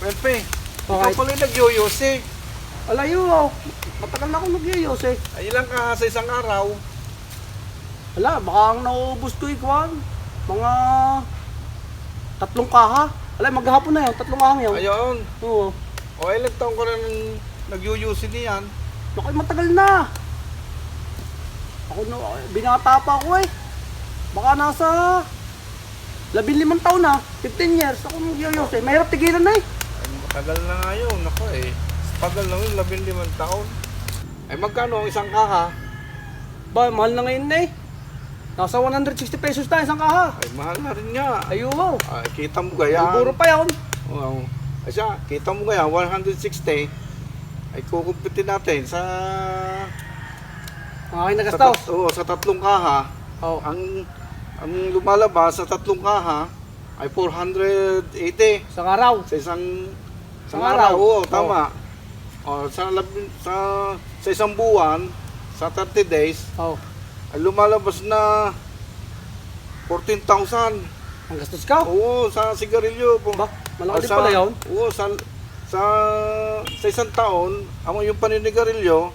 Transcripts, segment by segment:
Pepe, ikaw Bakit? pala yung nagyoyose. Alayo, matagal na akong nagyayos eh. Ay, ilang ka sa isang araw? Wala, baka ang nauubos ko ikuan. Mga 3 kaha. Alay, maghapon na yun, 3 kahang yun. Ayun. Oo. O, ilang taong ko rin nagyoyose niyan. Bakit matagal na? Ako na, binata pa ako eh. Baka nasa 15 taon na, 15 years ako nagyayos eh. Mahirap tigilan na eh. Ay, matagal na nga yun. Ako eh. Tagal lang yun, 15 taon. Ay, magkano ang isang kaha? Ba, mahal na ngayon na eh. Nasa 160 pesos na isang kaha. Ay, mahal na rin nga. Ayun. Ay, kita mo gaya. Siguro pa yun. Oo. Ay, siya, kita mo gaya, 160. Ay, kukumpitin natin sa... Okay, nagastaw. Oo, sa 3 kaha. Oh. Ang lumalabas sa 3 kaha ay 480 Isang araw. sa isang Isang araw. Oo, tama. O, sa isang buwan, sa 30 days, Oh. ay lumalabas na 14,000. Ang gastos ka? Oo, sa sigarilyo po. Ba, malaki din Sa- pala yun. Oo, sa isang taon, ang yung paninigarilyo,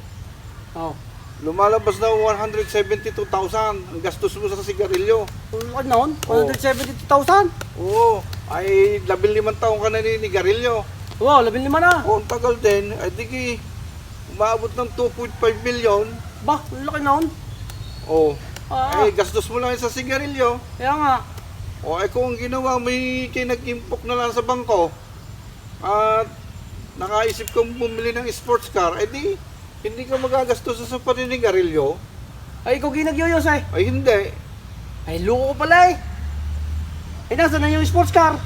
Oh. lumalabas na 172,000 ang gastos mo sa sigarilyo. Ano noon? 172,000. Oo, ay 15 taon ka naninigarilyo. Wow, 15 na. Oo, ang tagal din, ay di ki, umabot ng 2.5 million. Ba, ang laki noon. Oo, Ah, ay gastos mo lang sa sigarilyo. kaya nga. O ay kung ang ginawa mo, kinag-impok na lang sa bangko, at nakaisip kong bumili ng sports car, ay di, hindi ka magagastos sa paninigarilyo. Ay, ikaw ginagyoyos eh. Ay hindi. Ay, loko ko pala eh. Ay, nasa na yung sports car?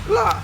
Wala.